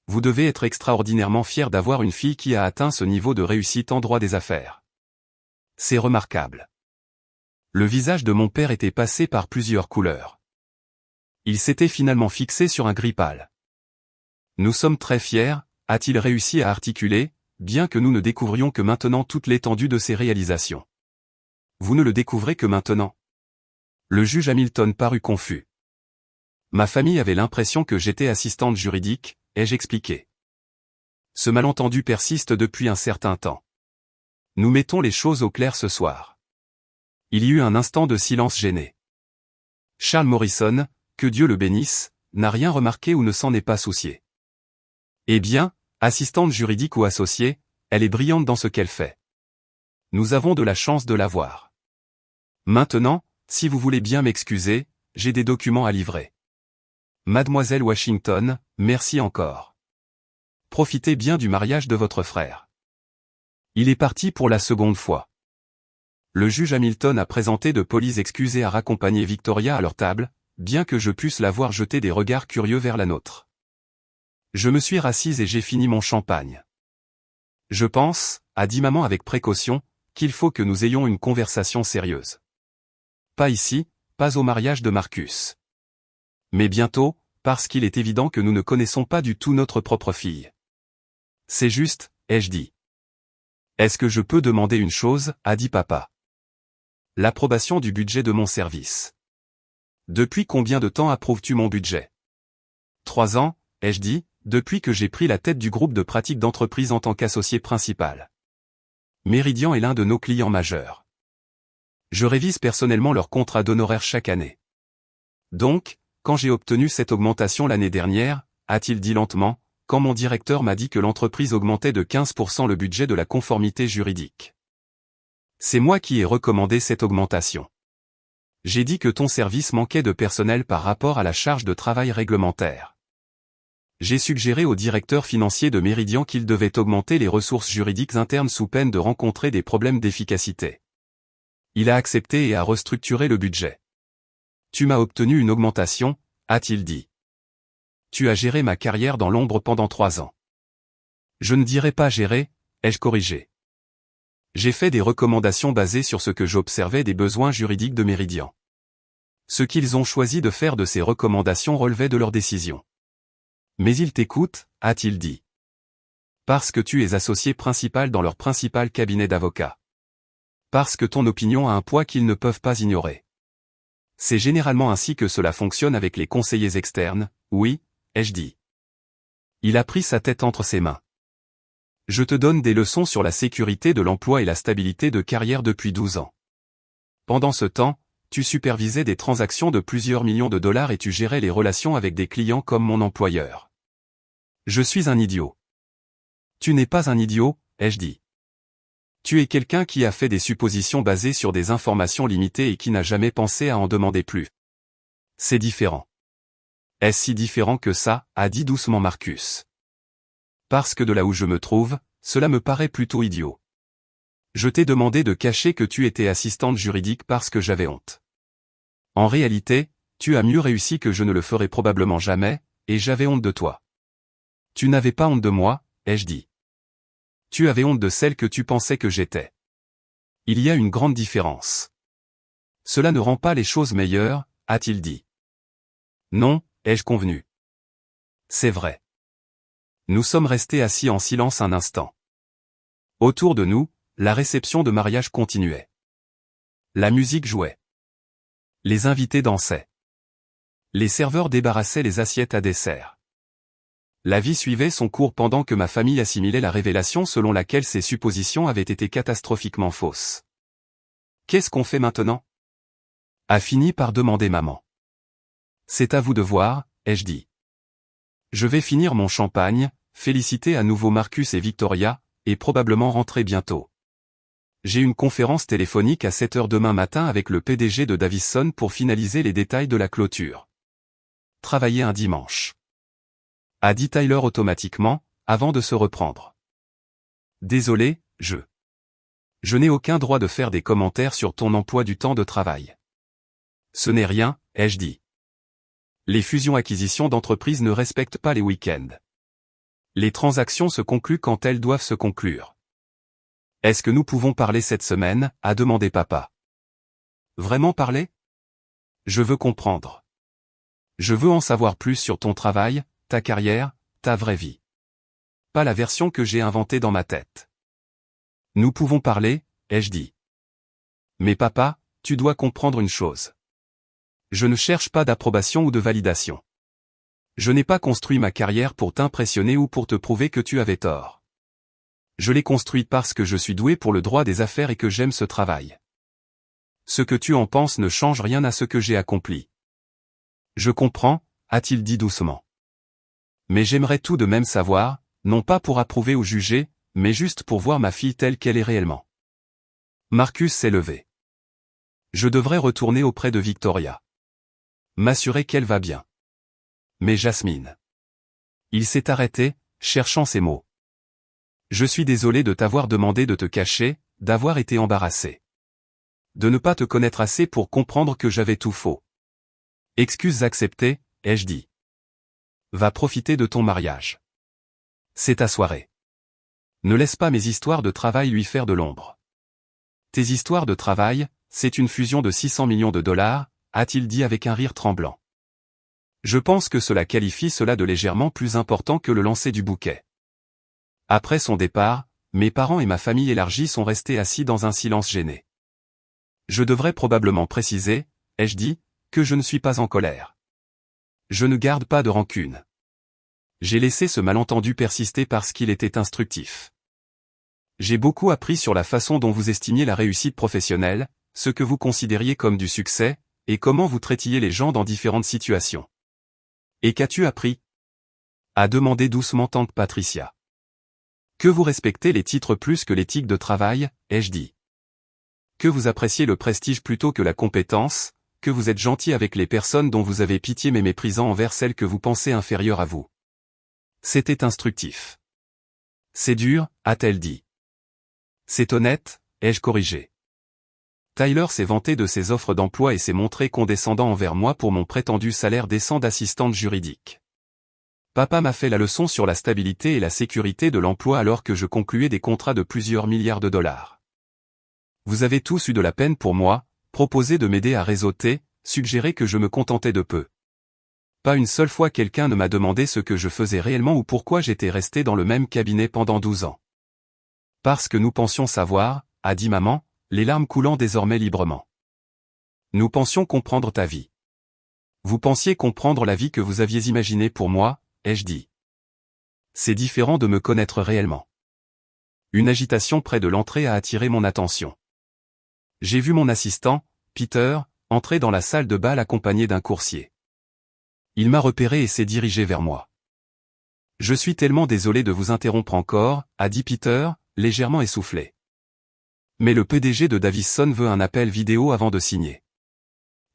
Vous devez être extraordinairement fier d'avoir une fille qui a atteint ce niveau de réussite en droit des affaires. C'est remarquable. Le visage de mon père était passé par plusieurs couleurs. Il s'était finalement fixé sur un gris pâle. Nous sommes très fiers, a-t-il réussi à articuler, bien que nous ne découvrions que maintenant toute l'étendue de ses réalisations. Vous ne le découvrez que maintenant. Le juge Hamilton parut confus. Ma famille avait l'impression que j'étais assistante juridique, ai-je expliqué. Ce malentendu persiste depuis un certain temps. Nous mettons les choses au clair ce soir. Il y eut un instant de silence gêné. Charles Morrison, que Dieu le bénisse, n'a rien remarqué ou ne s'en est pas soucié. Eh bien, assistante juridique ou associée, elle est brillante dans ce qu'elle fait. Nous avons de la chance de la voir. Maintenant, si vous voulez bien m'excuser, j'ai des documents à livrer. Mademoiselle Washington, merci encore. Profitez bien du mariage de votre frère. Il est parti pour la seconde fois. Le juge Hamilton a présenté de polies excuses et a raccompagné Victoria à leur table, bien que je puisse la voir jeter des regards curieux vers la nôtre. Je me suis rassise et j'ai fini mon champagne. Je pense, a dit maman avec précaution, qu'il faut que nous ayons une conversation sérieuse. Pas ici, pas au mariage de Marcus. Mais bientôt, parce qu'il est évident que nous ne connaissons pas du tout notre propre fille. C'est juste, ai-je dit. Est-ce que je peux demander une chose, a dit papa. L'approbation du budget de mon service. Depuis combien de temps approuves-tu mon budget? 3 ans, ai-je dit, depuis que j'ai pris la tête du groupe de pratique d'entreprise en tant qu'associé principal. Méridian est l'un de nos clients majeurs. Je révise personnellement leur contrat d'honoraires chaque année. Donc, quand j'ai obtenu cette augmentation l'année dernière, a-t-il dit lentement, quand mon directeur m'a dit que l'entreprise augmentait de 15% le budget de la conformité juridique. C'est moi qui ai recommandé cette augmentation. J'ai dit que ton service manquait de personnel par rapport à la charge de travail réglementaire. J'ai suggéré au directeur financier de Méridian qu'il devait augmenter les ressources juridiques internes sous peine de rencontrer des problèmes d'efficacité. Il a accepté et a restructuré le budget. Tu m'as obtenu une augmentation, a-t-il dit. Tu as géré ma carrière dans l'ombre pendant 3 ans. Je ne dirais pas gérer, ai-je corrigé. J'ai fait des recommandations basées sur ce que j'observais des besoins juridiques de Meridian. Ce qu'ils ont choisi de faire de ces recommandations relevait de leur décision. Mais ils t'écoutent, a-t-il dit. Parce que tu es associé principal dans leur principal cabinet d'avocats. Parce que ton opinion a un poids qu'ils ne peuvent pas ignorer. C'est généralement ainsi que cela fonctionne avec les conseillers externes, oui, ai-je dit. Il a pris sa tête entre ses mains. Je te donne des leçons sur la sécurité de l'emploi et la stabilité de carrière depuis 12 ans. Pendant ce temps, tu supervisais des transactions de plusieurs millions de dollars et tu gérais les relations avec des clients comme mon employeur. Je suis un idiot. Tu n'es pas un idiot, ai-je dit. Tu es quelqu'un qui a fait des suppositions basées sur des informations limitées et qui n'a jamais pensé à en demander plus. C'est différent. Est-ce si différent que ça, a dit doucement Marcus. Parce que de là où je me trouve, cela me paraît plutôt idiot. Je t'ai demandé de cacher que tu étais assistante juridique parce que j'avais honte. En réalité, tu as mieux réussi que je ne le ferai probablement jamais, et j'avais honte de toi. Tu n'avais pas honte de moi, ai-je dit. Tu avais honte de celle que tu pensais que j'étais. Il y a une grande différence. Cela ne rend pas les choses meilleures, a-t-il dit. Non, ai-je convenu. C'est vrai. Nous sommes restés assis en silence un instant. Autour de nous, la réception de mariage continuait. La musique jouait. Les invités dansaient. Les serveurs débarrassaient les assiettes à dessert. La vie suivait son cours pendant que ma famille assimilait la révélation selon laquelle ses suppositions avaient été catastrophiquement fausses. Qu'est-ce qu'on fait maintenant? A fini par demander maman. C'est à vous de voir, ai-je dit. Je vais finir mon champagne, féliciter à nouveau Marcus et Victoria, et probablement rentrer bientôt. J'ai une conférence téléphonique à 7 heures demain matin avec le PDG de Davison pour finaliser les détails de la clôture. Travailler un dimanche. A dit Tyler automatiquement, avant de se reprendre. Désolé, je n'ai aucun droit de faire des commentaires sur ton emploi du temps de travail. Ce n'est rien, ai-je dit. Les fusions-acquisitions d'entreprises ne respectent pas les week-ends. Les transactions se concluent quand elles doivent se conclure. Est-ce que nous pouvons parler cette semaine, a demandé papa. Vraiment parler? Je veux comprendre. Je veux en savoir plus sur ton travail, ta carrière, ta vraie vie. Pas la version que j'ai inventée dans ma tête. Nous pouvons parler, ai-je dit. Mais papa, tu dois comprendre une chose. Je ne cherche pas d'approbation ou de validation. Je n'ai pas construit ma carrière pour t'impressionner ou pour te prouver que tu avais tort. Je l'ai construite parce que je suis doué pour le droit des affaires et que j'aime ce travail. Ce que tu en penses ne change rien à ce que j'ai accompli. Je comprends, a-t-il dit doucement. Mais j'aimerais tout de même savoir, non pas pour approuver ou juger, mais juste pour voir ma fille telle qu'elle est réellement. Marcus s'est levé. Je devrais retourner auprès de Victoria. M'assurer qu'elle va bien. Mais Jasmine. Il s'est arrêté, cherchant ses mots. Je suis désolé de t'avoir demandé de te cacher, d'avoir été embarrassé. De ne pas te connaître assez pour comprendre que j'avais tout faux. Excuses acceptées, ai-je dit. Va profiter de ton mariage. C'est ta soirée. Ne laisse pas mes histoires de travail lui faire de l'ombre. Tes histoires de travail, c'est une fusion de 600 millions de dollars, a-t-il dit avec un rire tremblant. Je pense que cela qualifie cela de légèrement plus important que le lancer du bouquet. Après son départ, mes parents et ma famille élargie sont restés assis dans un silence gêné. Je devrais probablement préciser, ai-je dit, que je ne suis pas en colère. Je ne garde pas de rancune. J'ai laissé ce malentendu persister parce qu'il était instructif. J'ai beaucoup appris sur la façon dont vous estimiez la réussite professionnelle, ce que vous considériez comme du succès, et comment vous traitiez les gens dans différentes situations. Et qu'as-tu appris? A demandé doucement tante Patricia. Que vous respectez les titres plus que l'éthique de travail, ai-je dit. Que vous appréciez le prestige plutôt que la compétence, que vous êtes gentil avec les personnes dont vous avez pitié mais méprisant envers celles que vous pensez inférieures à vous. C'était instructif. C'est dur, a-t-elle dit. C'est honnête, ai-je corrigé. Tyler s'est vanté de ses offres d'emploi et s'est montré condescendant envers moi pour mon prétendu salaire décent d'assistante juridique. Papa m'a fait la leçon sur la stabilité et la sécurité de l'emploi alors que je concluais des contrats de plusieurs milliards de dollars. Vous avez tous eu de la peine pour moi, proposé de m'aider à réseauter, suggéré que je me contentais de peu. Pas une seule fois quelqu'un ne m'a demandé ce que je faisais réellement ou pourquoi j'étais resté dans le même cabinet pendant 12 ans. Parce que nous pensions savoir, a dit maman, les larmes coulant désormais librement. Nous pensions comprendre ta vie. Vous pensiez comprendre la vie que vous aviez imaginée pour moi, ai-je dit. C'est différent de me connaître réellement. Une agitation près de l'entrée a attiré mon attention. J'ai vu mon assistant, Peter, entrer dans la salle de bal accompagné d'un coursier. Il m'a repéré et s'est dirigé vers moi. Je suis tellement désolé de vous interrompre encore, a dit Peter, légèrement essoufflé. Mais le PDG de Davison veut un appel vidéo avant de signer.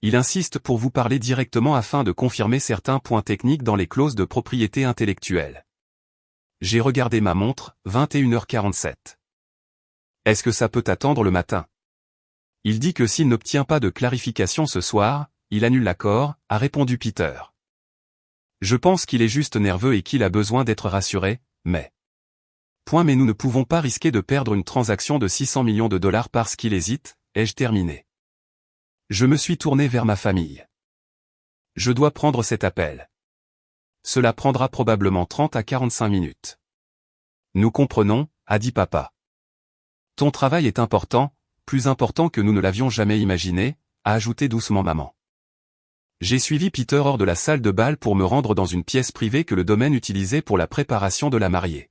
Il insiste pour vous parler directement afin de confirmer certains points techniques dans les clauses de propriété intellectuelle. J'ai regardé ma montre, 21h47. Est-ce que ça peut attendre le matin? Il dit que s'il n'obtient pas de clarification ce soir, il annule l'accord, a répondu Peter. Je pense qu'il est juste nerveux et qu'il a besoin d'être rassuré, mais nous ne pouvons pas risquer de perdre une transaction de 600 millions de dollars parce qu'il hésite, ai-je terminé. Je me suis tourné vers ma famille. Je dois prendre cet appel. Cela prendra probablement 30 à 45 minutes. Nous comprenons, a dit papa. Ton travail est important, plus important que nous ne l'avions jamais imaginé, a ajouté doucement maman. J'ai suivi Peter hors de la salle de bal pour me rendre dans une pièce privée que le domaine utilisait pour la préparation de la mariée.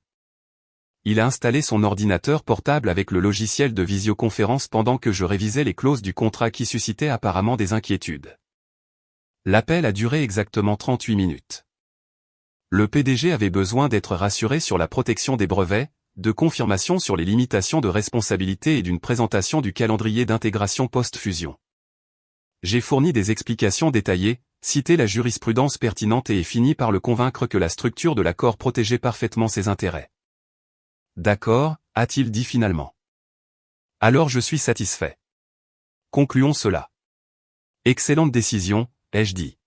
Il a installé son ordinateur portable avec le logiciel de visioconférence pendant que je révisais les clauses du contrat qui suscitaient apparemment des inquiétudes. L'appel a duré exactement 38 minutes. Le PDG avait besoin d'être rassuré sur la protection des brevets, de confirmation sur les limitations de responsabilité et d'une présentation du calendrier d'intégration post-fusion. J'ai fourni des explications détaillées, cité la jurisprudence pertinente et fini par le convaincre que la structure de l'accord protégeait parfaitement ses intérêts. D'accord, a-t-il dit finalement. Alors je suis satisfait. Concluons cela. Excellente décision, ai-je dit.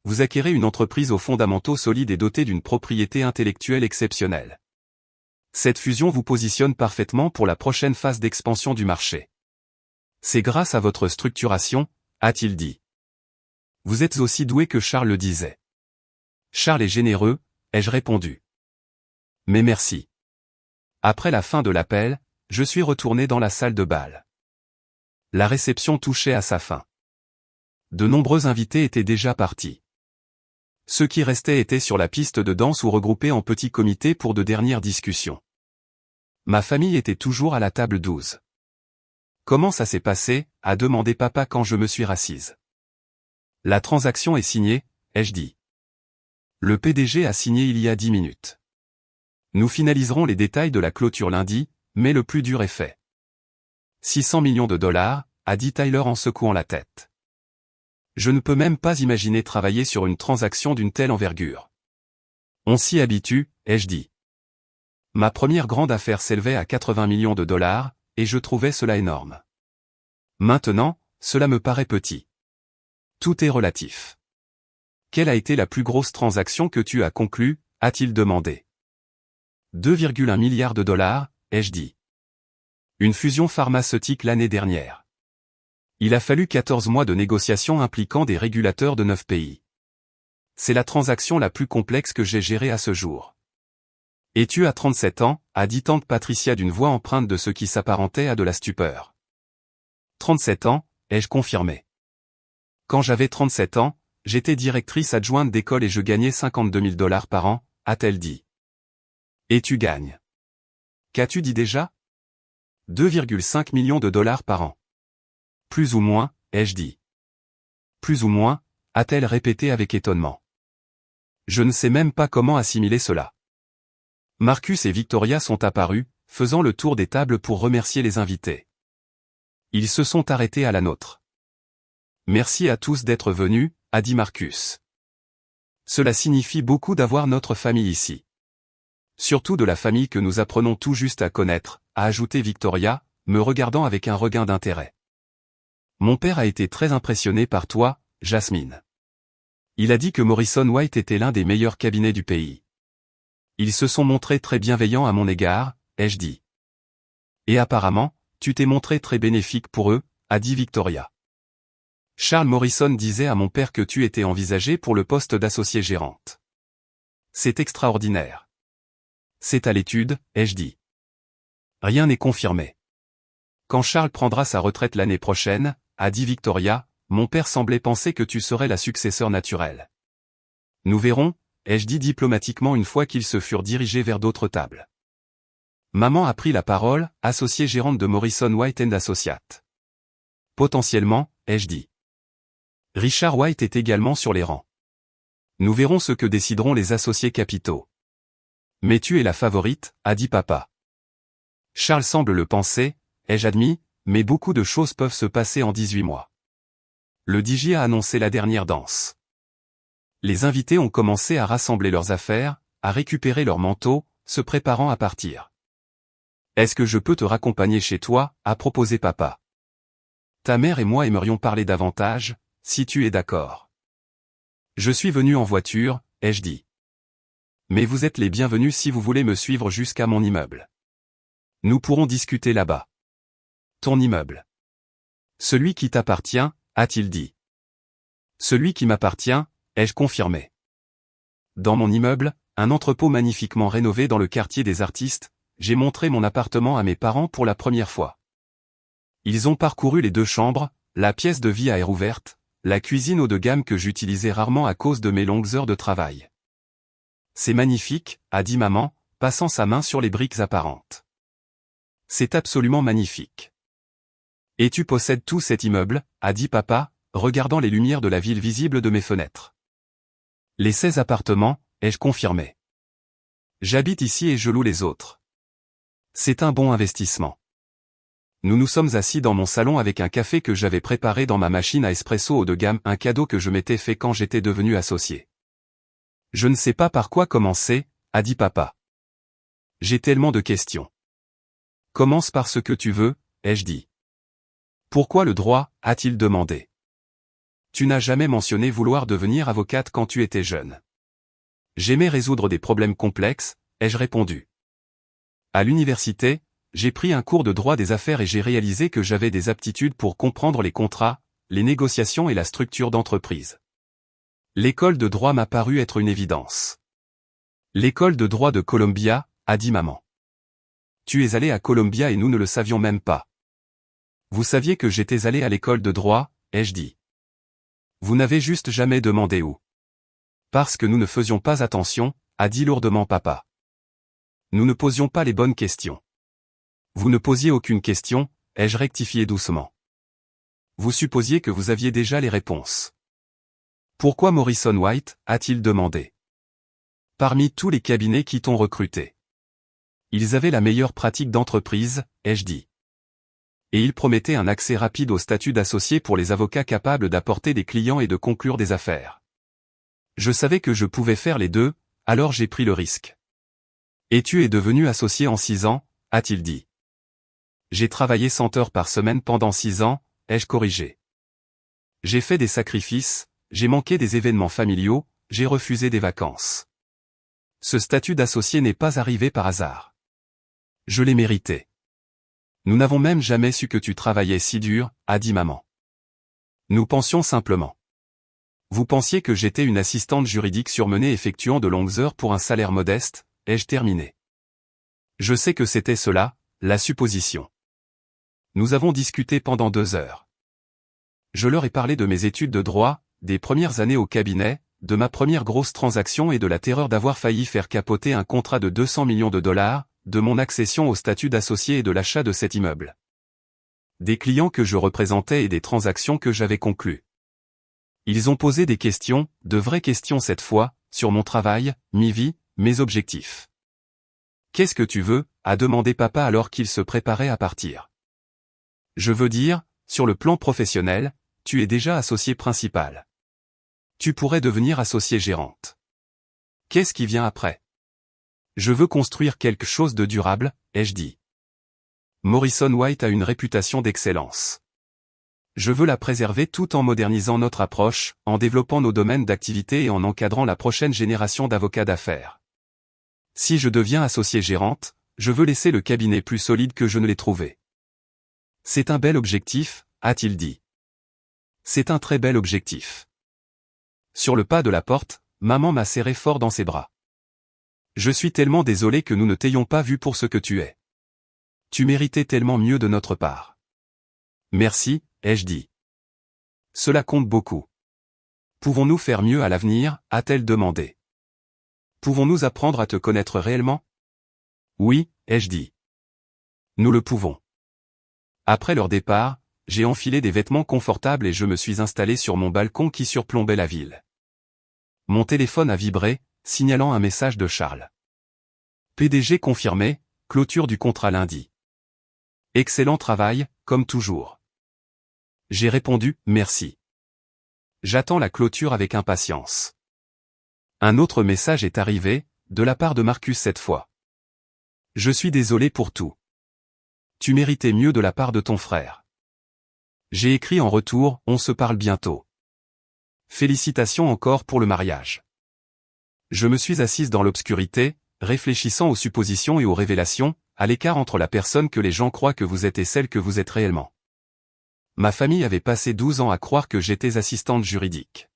Vous acquérez une entreprise aux fondamentaux solides et dotée d'une propriété intellectuelle exceptionnelle. Cette fusion vous positionne parfaitement pour la prochaine phase d'expansion du marché. C'est grâce à votre structuration, a-t-il dit. Vous êtes aussi doué que Charles le disait. Charles est généreux, ai-je répondu. Mais merci. Après la fin de l'appel, je suis retourné dans la salle de bal. La réception touchait à sa fin. De nombreux invités étaient déjà partis. Ceux qui restaient étaient sur la piste de danse ou regroupés en petits comités pour de dernières discussions. Ma famille était toujours à la table 12. Comment ça s'est passé, a demandé papa quand je me suis rassise. La transaction est signée, ai-je dit. Le PDG a signé il y a 10 minutes. Nous finaliserons les détails de la clôture lundi, mais le plus dur est fait. 600 millions de dollars, a dit Tyler en secouant la tête. Je ne peux même pas imaginer travailler sur une transaction d'une telle envergure. On s'y habitue, ai-je dit. Ma première grande affaire s'élevait à 80 millions de dollars, et je trouvais cela énorme. Maintenant, cela me paraît petit. Tout est relatif. Quelle a été la plus grosse transaction que tu as conclue, a-t-il demandé. 2,1 milliards de dollars, ai-je dit. Une fusion pharmaceutique l'année dernière. Il a fallu 14 mois de négociations impliquant des régulateurs de 9 pays. C'est la transaction la plus complexe que j'ai gérée à ce jour. Et tu as 37 ans, a dit tante Patricia d'une voix empreinte de ce qui s'apparentait à de la stupeur. 37 ans, ai-je confirmé. Quand j'avais 37 ans, j'étais directrice adjointe d'école et je gagnais 52 000 dollars par an, a-t-elle dit. Et tu gagnes. Qu'as-tu dit déjà? 2,5 millions de dollars par an. Plus ou moins, ai-je dit. Plus ou moins, a-t-elle répété avec étonnement. Je ne sais même pas comment assimiler cela. Marcus et Victoria sont apparus, faisant le tour des tables pour remercier les invités. Ils se sont arrêtés à la nôtre. Merci à tous d'être venus, a dit Marcus. Cela signifie beaucoup d'avoir notre famille ici. Surtout de la famille que nous apprenons tout juste à connaître, a ajouté Victoria, me regardant avec un regain d'intérêt. Mon père a été très impressionné par toi, Jasmine. Il a dit que Morrison White était l'un des meilleurs cabinets du pays. Ils se sont montrés très bienveillants à mon égard, ai-je dit. Et apparemment, tu t'es montré très bénéfique pour eux, a dit Victoria. Charles Morrison disait à mon père que tu étais envisagé pour le poste d'associée gérante. C'est extraordinaire. C'est à l'étude, ai-je dit. Rien n'est confirmé. Quand Charles prendra sa retraite l'année prochaine, a dit Victoria, mon père semblait penser que tu serais la successeur naturelle. Nous verrons, ai-je dit diplomatiquement une fois qu'ils se furent dirigés vers d'autres tables. Maman a pris la parole, associée gérante de Morrison White & Associates. Potentiellement, ai-je dit. Richard White est également sur les rangs. Nous verrons ce que décideront les associés capitaux. Mais tu es la favorite, a dit papa. Charles semble le penser, ai-je admis, mais beaucoup de choses peuvent se passer en 18 mois. Le DJ a annoncé la dernière danse. Les invités ont commencé à rassembler leurs affaires, à récupérer leurs manteaux, se préparant à partir. Est-ce que je peux te raccompagner chez toi, a proposé papa. Ta mère et moi aimerions parler davantage, si tu es d'accord. Je suis venu en voiture, ai-je dit. Mais vous êtes les bienvenus si vous voulez me suivre jusqu'à mon immeuble. Nous pourrons discuter là-bas. Ton immeuble. Celui qui t'appartient, a-t-il dit. Celui qui m'appartient, ai-je confirmé. Dans mon immeuble, un entrepôt magnifiquement rénové dans le quartier des artistes, j'ai montré mon appartement à mes parents pour la première fois. Ils ont parcouru les 2 chambres, la pièce de vie à air ouverte, la cuisine haut de gamme que j'utilisais rarement à cause de mes longues heures de travail. C'est magnifique, a dit maman, passant sa main sur les briques apparentes. C'est absolument magnifique. Et tu possèdes tout cet immeuble, a dit papa, regardant les lumières de la ville visibles de mes fenêtres. Les 16 appartements, ai-je confirmé. J'habite ici et je loue les autres. C'est un bon investissement. Nous nous sommes assis dans mon salon avec un café que j'avais préparé dans ma machine à espresso haut de gamme, un cadeau que je m'étais fait quand j'étais devenu associé. Je ne sais pas par quoi commencer, a dit papa. J'ai tellement de questions. Commence par ce que tu veux, ai-je dit. Pourquoi le droit, a-t-il demandé. Tu n'as jamais mentionné vouloir devenir avocate quand tu étais jeune. J'aimais résoudre des problèmes complexes, ai-je répondu. À l'université, j'ai pris un cours de droit des affaires et j'ai réalisé que j'avais des aptitudes pour comprendre les contrats, les négociations et la structure d'entreprise. L'école de droit m'a paru être une évidence. L'école de droit de Columbia, a dit maman. Tu es allé à Columbia et nous ne le savions même pas. Vous saviez que j'étais allé à l'école de droit, ai-je dit. Vous n'avez juste jamais demandé où. Parce que nous ne faisions pas attention, a dit lourdement papa. Nous ne posions pas les bonnes questions. Vous ne posiez aucune question, ai-je rectifié doucement. Vous supposiez que vous aviez déjà les réponses. Pourquoi Morrison White, a-t-il demandé. Parmi tous les cabinets qui t'ont recruté. Ils avaient la meilleure pratique d'entreprise, ai-je dit. Et ils promettaient un accès rapide au statut d'associé pour les avocats capables d'apporter des clients et de conclure des affaires. Je savais que je pouvais faire les deux, alors j'ai pris le risque. Et tu es devenu associé en 6 ans, a-t-il dit. J'ai travaillé 100 heures par semaine pendant 6 ans, ai-je corrigé. J'ai fait des sacrifices, j'ai manqué des événements familiaux, j'ai refusé des vacances. Ce statut d'associé n'est pas arrivé par hasard. Je l'ai mérité. Nous n'avons même jamais su que tu travaillais si dur, a dit maman. Nous pensions simplement. Vous pensiez que j'étais une assistante juridique surmenée effectuant de longues heures pour un salaire modeste, ai-je terminé. Je sais que c'était cela, la supposition. Nous avons discuté pendant 2 heures. Je leur ai parlé de mes études de droit, des premières années au cabinet, de ma première grosse transaction et de la terreur d'avoir failli faire capoter un contrat de 200 millions de dollars, de mon accession au statut d'associé et de l'achat de cet immeuble. Des clients que je représentais et des transactions que j'avais conclues. Ils ont posé des questions, de vraies questions cette fois, sur mon travail, mes vies, mes objectifs. Qu'est-ce que tu veux, a demandé papa alors qu'il se préparait à partir. Je veux dire, sur le plan professionnel, tu es déjà associé principal. Tu pourrais devenir associée gérante. Qu'est-ce qui vient après? Je veux construire quelque chose de durable, ai-je dit. Morrison White a une réputation d'excellence. Je veux la préserver tout en modernisant notre approche, en développant nos domaines d'activité et en encadrant la prochaine génération d'avocats d'affaires. Si je deviens associée gérante, je veux laisser le cabinet plus solide que je ne l'ai trouvé. C'est un bel objectif, a-t-il dit. C'est un très bel objectif. Sur le pas de la porte, maman m'a serré fort dans ses bras. Je suis tellement désolé que nous ne t'ayons pas vu pour ce que tu es. Tu méritais tellement mieux de notre part. Merci, ai-je dit. Cela compte beaucoup. Pouvons-nous faire mieux à l'avenir, a-t-elle demandé. Pouvons-nous apprendre à te connaître réellement? Oui, ai-je dit. Nous le pouvons. Après leur départ, j'ai enfilé des vêtements confortables et je me suis installé sur mon balcon qui surplombait la ville. Mon téléphone a vibré, signalant un message de Charles. PDG confirmé, clôture du contrat lundi. Excellent travail, comme toujours. J'ai répondu, merci. J'attends la clôture avec impatience. Un autre message est arrivé, de la part de Marcus cette fois. Je suis désolé pour tout. Tu méritais mieux de la part de ton frère. J'ai écrit en retour, on se parle bientôt. Félicitations encore pour le mariage. Je me suis assise dans l'obscurité, réfléchissant aux suppositions et aux révélations, à l'écart entre la personne que les gens croient que vous êtes et celle que vous êtes réellement. Ma famille avait passé 12 ans à croire que j'étais assistante juridique.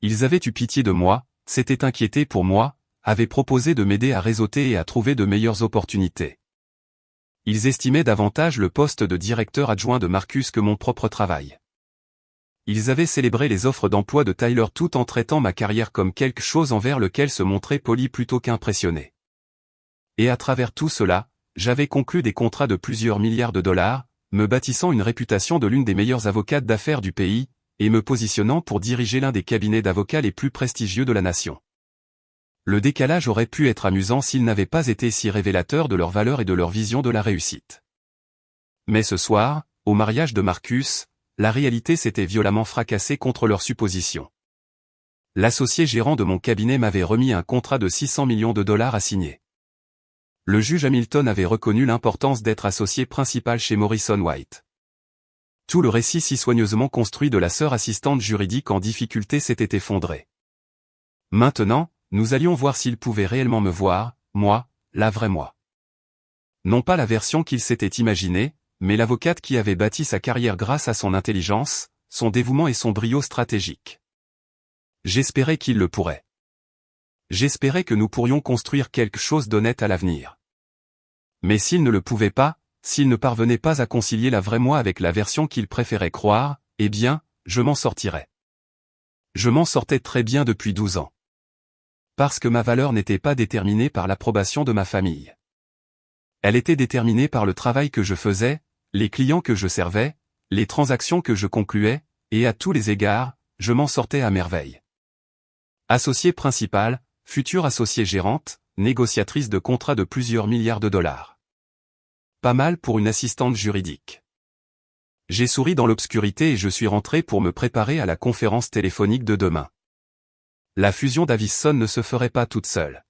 Ils avaient eu pitié de moi, s'étaient inquiétés pour moi, avaient proposé de m'aider à réseauter et à trouver de meilleures opportunités. Ils estimaient davantage le poste de directeur adjoint de Marcus que mon propre travail. Ils avaient célébré les offres d'emploi de Tyler tout en traitant ma carrière comme quelque chose envers lequel se montrer poli plutôt qu'impressionné. Et à travers tout cela, j'avais conclu des contrats de plusieurs milliards de dollars, me bâtissant une réputation de l'une des meilleures avocates d'affaires du pays, et me positionnant pour diriger l'un des cabinets d'avocats les plus prestigieux de la nation. Le décalage aurait pu être amusant s'il n'avait pas été si révélateur de leur valeur et de leur vision de la réussite. Mais ce soir, au mariage de Marcus, la réalité s'était violemment fracassée contre leurs suppositions. L'associé gérant de mon cabinet m'avait remis un contrat de 600 millions de dollars à signer. Le juge Hamilton avait reconnu l'importance d'être associé principal chez Morrison White. Tout le récit si soigneusement construit de la sœur assistante juridique en difficulté s'était effondré. Maintenant, nous allions voir s'il pouvait réellement me voir, moi, la vraie moi. Non pas la version qu'il s'était imaginée, mais l'avocate qui avait bâti sa carrière grâce à son intelligence, son dévouement et son brio stratégique. J'espérais qu'il le pourrait. J'espérais que nous pourrions construire quelque chose d'honnête à l'avenir. Mais s'il ne le pouvait pas, s'il ne parvenait pas à concilier la vraie moi avec la version qu'il préférait croire, eh bien, je m'en sortirais. Je m'en sortais très bien depuis 12 ans. Parce que ma valeur n'était pas déterminée par l'approbation de ma famille. Elle était déterminée par le travail que je faisais, les clients que je servais, les transactions que je concluais, et à tous les égards, je m'en sortais à merveille. Associée principale, future associée gérante, négociatrice de contrats de plusieurs milliards de dollars. Pas mal pour une assistante juridique. J'ai souri dans l'obscurité et je suis rentré pour me préparer à la conférence téléphonique de demain. La fusion d'Avison ne se ferait pas toute seule.